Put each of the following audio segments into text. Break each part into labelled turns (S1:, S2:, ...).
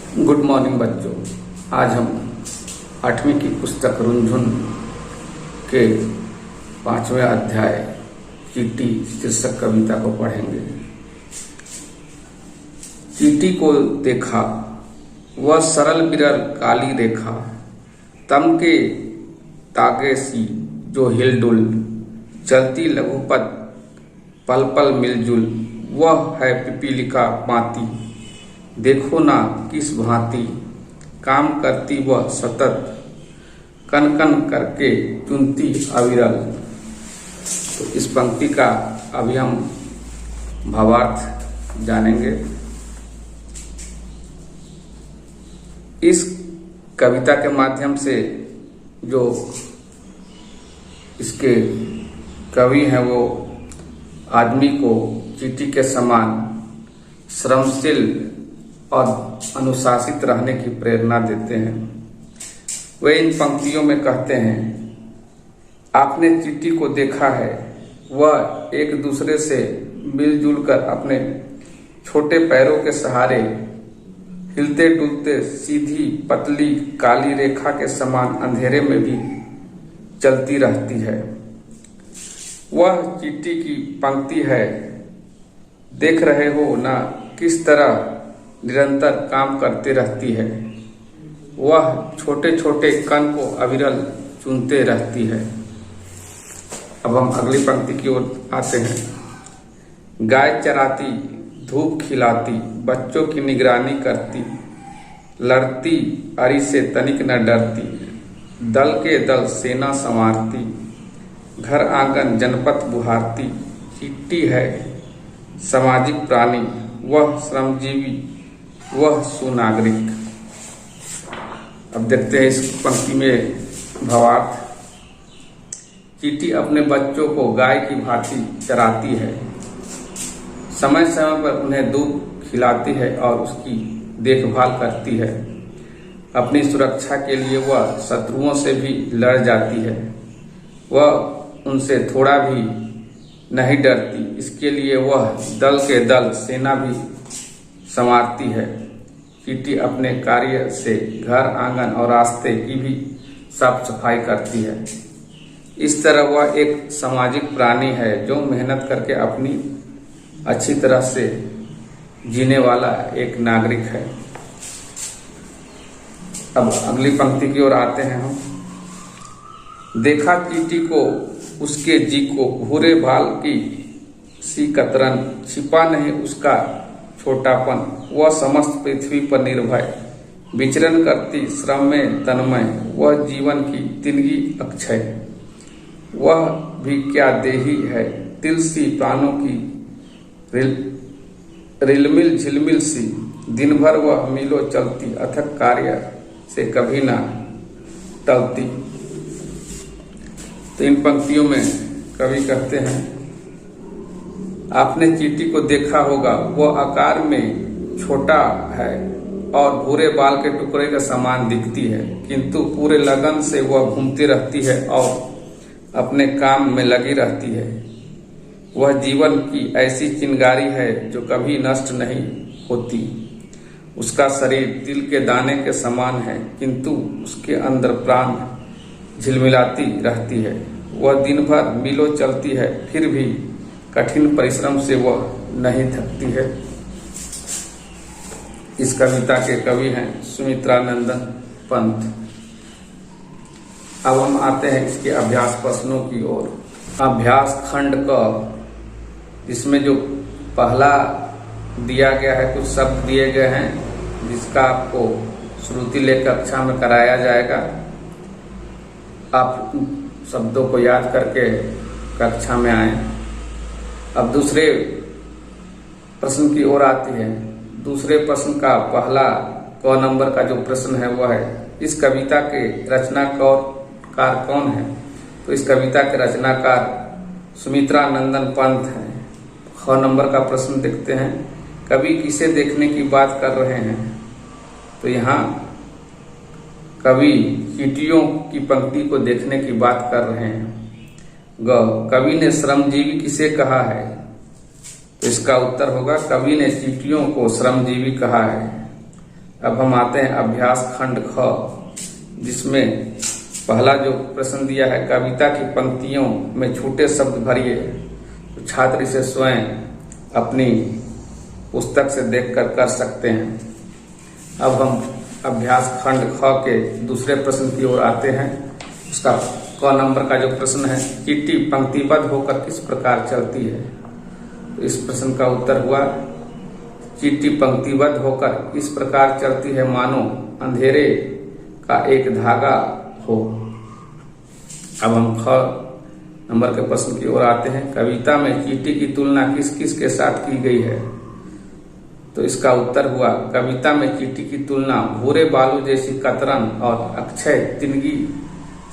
S1: Good morning बच्चों। आज हम 8वीं की पुस्तक रुनझुन के 5वें अध्याय चींटी शीर्षक कविता को पढ़ेंगे। चींटी को देखा वह सरल बिरल काली रेखा, तम के तागे सी जो हिलडुल, चलती लघुपथ पल पल मिलजुल, वह है पिपीलिका माती, देखो ना किस भांति काम करती वह सतत, कन कन करके चुनती अविरल। तो इस पंक्ति का अभी हम भावार्थ जानेंगे। इस कविता के माध्यम से जो इसके कवि हैं वो आदमी को चींटी के समान श्रमशील और अनुशासित रहने की प्रेरणा देते हैं। वे इन पंक्तियों में कहते हैं, आपने चींटी को देखा है, वह एक दूसरे से मिलजुल कर अपने छोटे पैरों के सहारे हिलते डुलते सीधी पतली काली रेखा के समान अंधेरे में भी चलती रहती है। वह चींटी की पंक्ति है, देख रहे हो ना किस तरह निरंतर काम करती रहती है। वह छोटे छोटे कण को अविरल चुनते रहती है। अब हम अगली पंक्ति की ओर आते हैं। गाय चराती, धूप खिलाती, बच्चों की निगरानी करती, लड़ती अरी से तनिक न डरती, दल के दल सेना संवारती, घर आंगन जनपथ बुहारती, चींटी है सामाजिक प्राणी, वह श्रमजीवी, वह सुनागरिक। अब देखते हैं इस पंक्ति में भावार्थ। चींटी अपने बच्चों को गाय की भांति चराती है, समय समय पर उन्हें दूध खिलाती है और उसकी देखभाल करती है। अपनी सुरक्षा के लिए वह शत्रुओं से भी लड़ जाती है। वह उनसे थोड़ा भी नहीं डरती, इसके लिए वह दल के दल सेना भी संवारती है। चींटी अपने कार्य से घर आंगन और रास्ते की भी साफ सफाई करती है। इस तरह वह एक सामाजिक प्राणी है जो मेहनत करके अपनी अच्छी तरह से जीने वाला एक नागरिक है। अब अगली पंक्ति की ओर आते हैं हम। देखा चींटी को उसके जी को, भूरे बाल की सी कतरन, छिपा नहीं उसका छोटापन, वह समस्त पृथ्वी पर निर्भय, विचरण करती श्रम में तन्मय, वह जीवन की तिनगी अक्षय, वह भी क्या देही है, तिल सी प्राणों की रिलमिल झिलमिल सी, दिन भर वह मिलो चलती, अथक कार्य से कभी ना टलती। तो इन पंक्तियों में कवि कहते हैं, आपने चींटी को देखा होगा, वह आकार में छोटा है और भूरे बाल के टुकड़े के समान दिखती है, किंतु पूरे लगन से वह घूमती रहती है और अपने काम में लगी रहती है। वह जीवन की ऐसी चिंगारी है जो कभी नष्ट नहीं होती। उसका शरीर तिल के दाने के समान है, किंतु उसके अंदर प्राण झिलमिलाती रहती है। वह दिन भर मिलो चलती है, फिर भी कठिन परिश्रम से वह नहीं थकती है। इस कविता के कवि हैं सुमित्रानंदन पंत। अब हम आते हैं इसके अभ्यास प्रश्नों की ओर। अभ्यास खंड का इसमें जो पहला दिया गया है, कुछ शब्द दिए गए हैं जिसका आपको श्रुति लेकर कक्षा में कराया जाएगा। आप शब्दों को याद करके कक्षा में आए। अब दूसरे प्रश्न की ओर आती है। दूसरे प्रश्न का पहला क नंबर का जो प्रश्न है वह है, इस कविता के रचनाकार कौन है? तो इस कविता के रचनाकार सुमित्रानंदन पंत हैं। ख नंबर का प्रश्न देखते हैं, कवि किसे देखने की बात कर रहे हैं? तो यहाँ कवि चींटियों की पंक्ति को देखने की बात कर रहे हैं। ग, कवि ने श्रमजीवी किसे कहा है? तो इसका उत्तर होगा, कवि ने चींटियों को श्रमजीवी कहा है। अब हम आते हैं अभ्यास खंड ख, जिसमें पहला जो प्रश्न दिया है, कविता की पंक्तियों में छोटे शब्द भरिए। तो छात्र इसे स्वयं अपनी पुस्तक से देखकर कर सकते हैं। अब हम अभ्यास खंड ख के दूसरे प्रश्न की ओर आते हैं। उसका क नंबर का जो प्रश्न है, चींटी पंक्तिबद्ध होकर किस प्रकार चलती है। तो इस प्रश्न का उत्तर हुआ, चींटी पंक्तिबद्ध होकर इस प्रकार चलती है मानो अंधेरे का एक धागा हो। अब हम ख नंबर के प्रश्न की ओर आते हैं। कविता में चींटी की तुलना किस किस के साथ की गई है। तो इसका उत्तर हुआ, कविता में चींटी की तुलना भूरे बालू जैसी कतरन और अक्षय तिनगी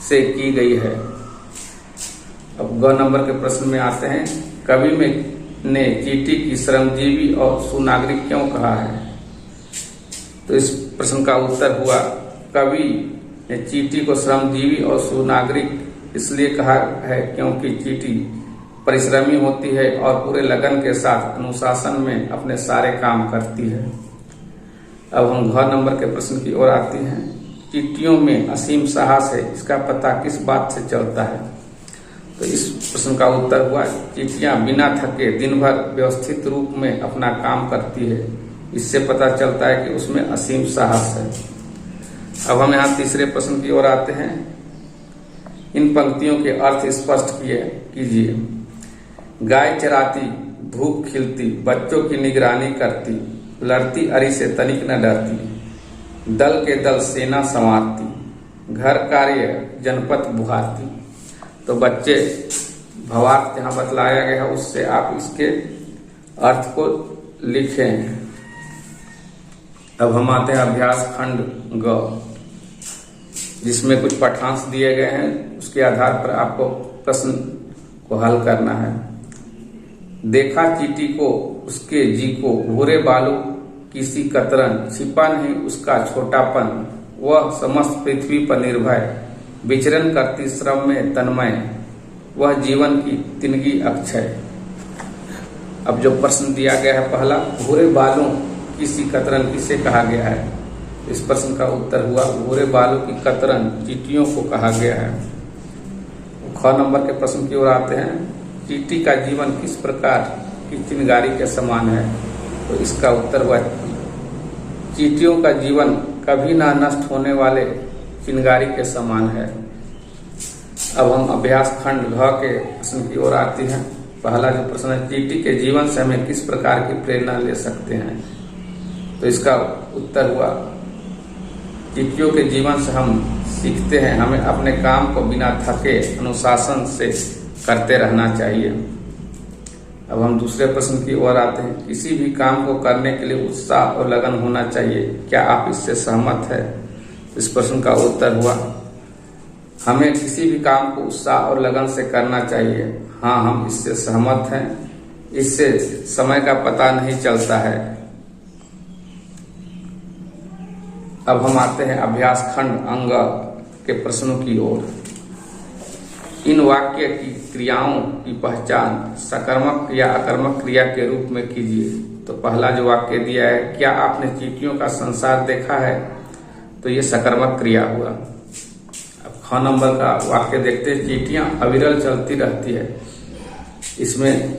S1: से की गई है। अब ग नंबर के प्रश्न में आते हैं। कवि में ने चींटी की श्रमजीवी और सुनागरिक क्यों कहा है। तो इस प्रश्न का उत्तर हुआ, कवि ने चींटी को श्रमजीवी और सुनागरिक इसलिए कहा है क्योंकि चींटी परिश्रमी होती है और पूरे लगन के साथ अनुशासन में अपने सारे काम करती है। अब हम घ नंबर के प्रश्न की ओर आते हैं। चींटियों में असीम साहस है, इसका पता किस बात से चलता है। तो इस प्रश्न का उत्तर हुआ, चींटियां बिना थके दिन भर व्यवस्थित रूप में अपना काम करती है, इससे पता चलता है कि उसमें असीम साहस है। अब हम यहाँ तीसरे प्रश्न की ओर आते हैं। इन पंक्तियों के अर्थ स्पष्ट कीजिए। गाय चराती, धूप खिलती, बच्चों की निगरानी करती, लड़ती अरी से तनिक न डरती, दल के दल सेना संवारती, घर कार्य जनपद बुहारती। तो बच्चे भावार्थ जहाँ बतलाया गया है उससे आप इसके अर्थ को लिखें। अब हम आते हैं अभ्यास खंड ग, जिसमें कुछ पाठांश दिए गए हैं। उसके आधार पर आपको प्रश्न को हल करना है। देखा चींटी को उसके जी को, भूरे बालू की सी कतरन, छिपा नहीं उसका छोटापन, वह समस्त पृथ्वी पर निर्भय, विचरण करती श्रम में तन्मय, वह जीवन की तिनगी अक्षय। अब जो प्रश्न दिया गया है पहला, भूरे बालों की सी कतरन किसे कहा गया है। इस प्रश्न का उत्तर हुआ, भूरे बालों की कतरन चींटियों को कहा गया है। ख नंबर के प्रश्न की ओर आते हैं। चींटी का जीवन किस प्रकार की चिंगारी के समान है। तो इसका उत्तर हुआ, चींटियों का जीवन कभी ना नष्ट होने वाले चिंगारी के समान है। अब हम अभ्यास खंड घ के प्रश्न की ओर आते हैं। पहला जो प्रश्न है, चींटी के जीवन से हमें किस प्रकार की प्रेरणा ले सकते हैं। तो इसका उत्तर हुआ, चींटियों के जीवन से हम सीखते हैं हमें अपने काम को बिना थके अनुशासन से करते रहना चाहिए। अब हम दूसरे प्रश्न की ओर आते हैं। किसी भी काम को करने के लिए उत्साह और लगन होना चाहिए, क्या आप इससे सहमत है। इस प्रश्न का उत्तर हुआ, हमें किसी भी काम को उत्साह और लगन से करना चाहिए। हाँ, हम इससे सहमत हैं। इससे समय का पता नहीं चलता है। अब हम आते हैं अभ्यास खंड अंग के प्रश्नों की ओर। इन वाक्य की क्रियाओं की पहचान सकर्मक या अकर्मक क्रिया के रूप में कीजिए। तो पहला जो वाक्य दिया है, क्या आपने चींटियों का संसार देखा है। तो ये सकर्मक क्रिया हुआ। अब ख नंबर का वाक्य देखते हैं। चींटियां अविरल चलती रहती है, इसमें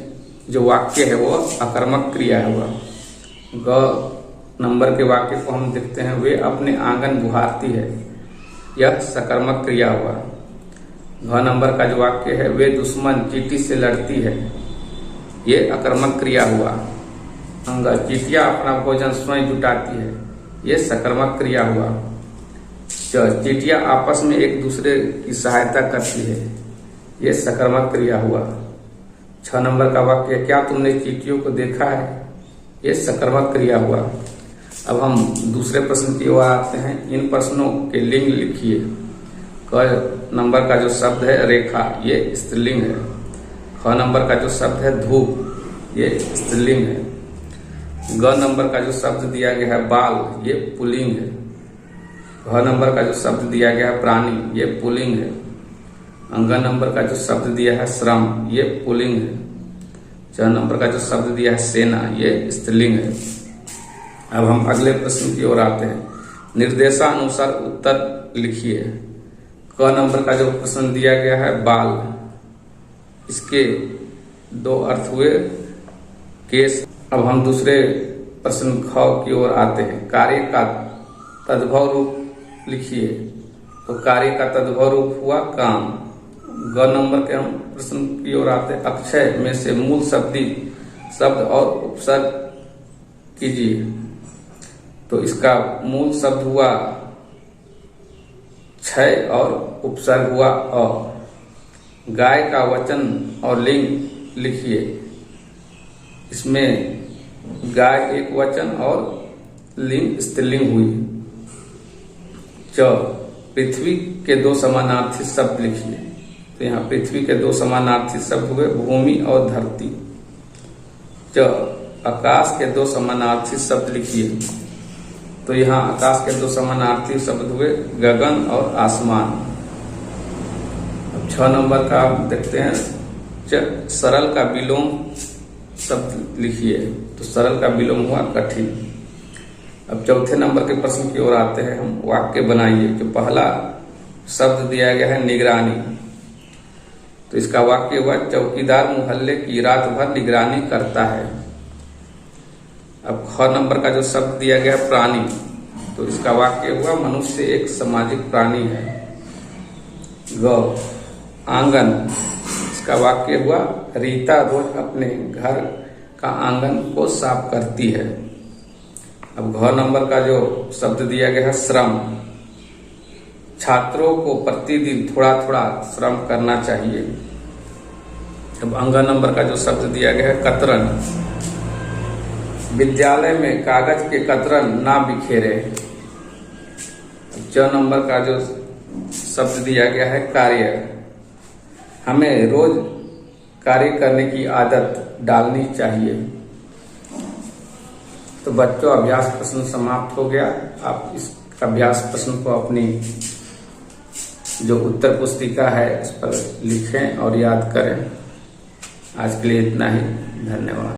S1: जो वाक्य है वो अकर्मक क्रिया हुआ। ग नंबर के वाक्य को हम देखते हैं। वे अपने आंगन बुहारती है, यह सकर्मक क्रिया हुआ। घ नंबर का जो वाक्य है, वे दुश्मन चींटी से लड़ती है, ये अकर्मक क्रिया हुआ। अंग, चींटियां अपना भोजन स्वयं जुटाती है, ये सकर्मक क्रिया हुआ। चींटियां आपस में एक दूसरे की सहायता करती है, ये सकर्मक क्रिया हुआ। 6 नंबर का वाक्य, क्या तुमने चींटियों को देखा है, ये सकर्मक क्रिया हुआ। अब हम दूसरे प्रश्न की ओर आते हैं। इन प्रश्नों के लिंग लिखिए। क नंबर का जो शब्द है रेखा, ये स्त्रीलिंग है। ख नंबर का जो शब्द है धूप, ये स्त्रीलिंग है। ग नंबर का जो शब्द दिया गया है बाल, ये पुल्लिंग है। घ नंबर का जो शब्द दिया गया है प्राणी, ये पुल्लिंग है। अंग नंबर का जो शब्द दिया है श्रम, ये पुल्लिंग है। च नंबर का जो शब्द दिया है सेना, ये स्त्रीलिंग है। अब हम अगले प्रश्न की ओर आते हैं। निर्देशानुसार उत्तर लिखिए। क नंबर का जो प्रश्न दिया गया है बाल, इसके दो अर्थ हुए केस। अब हम दूसरे प्रश्न ख की ओर आते हैं। कार्य का तद्भव रूप लिखिए। तो कार्य का तद्भव रूप हुआ काम। ग नंबर के हम प्रश्न की ओर आते हैं। अक्षय में से मूल शब्द और उपसर्ग कीजिए। तो इसका मूल शब्द हुआ क्षय और उपसर्ग हुआ अ। गाय का वचन और लिंग लिखिए। इसमें गाय एक वचन और लिंग स्त्रीलिंग हुई। च पृथ्वी के दो समानार्थी शब्द लिखिए। तो यहाँ पृथ्वी के दो समानार्थी शब्द हुए भूमि और धरती। च आकाश के दो समानार्थी शब्द लिखिए। तो यहाँ आकाश के दो समानार्थी शब्द हुए गगन और आसमान। अब 6 नंबर का आप देखते हैं। सरल का विलोम शब्द लिखिए। तो सरल का विलोम हुआ कठिन। अब चौथे नंबर के प्रश्न की ओर आते हैं हम। वाक्य बनाइए। जो पहला शब्द दिया गया है निगरानी, तो इसका वाक्य हुआ चौकीदार मोहल्ले की रात भर निगरानी करता है। अब ख नंबर का जो शब्द दिया गया है प्राणी, तो इसका वाक्य हुआ मनुष्य एक सामाजिक प्राणी है। ग आंगन, इसका वाक्य हुआ रीता रोज अपने घर का आंगन को साफ करती है। अब घ नंबर का जो शब्द दिया गया है श्रम, छात्रों को प्रतिदिन थोड़ा थोड़ा श्रम करना चाहिए। अब अंग नंबर का जो शब्द दिया गया है कतरन, विद्यालय में कागज के कतरन ना बिखेरे। च नंबर का जो शब्द दिया गया है कार्य, हमें रोज कार्य करने की आदत डालनी चाहिए। तो बच्चों, अभ्यास प्रश्न समाप्त हो गया। आप इस अभ्यास प्रश्न को अपनी जो उत्तर पुस्तिका है इस पर लिखें और याद करें। आज के लिए इतना ही। धन्यवाद।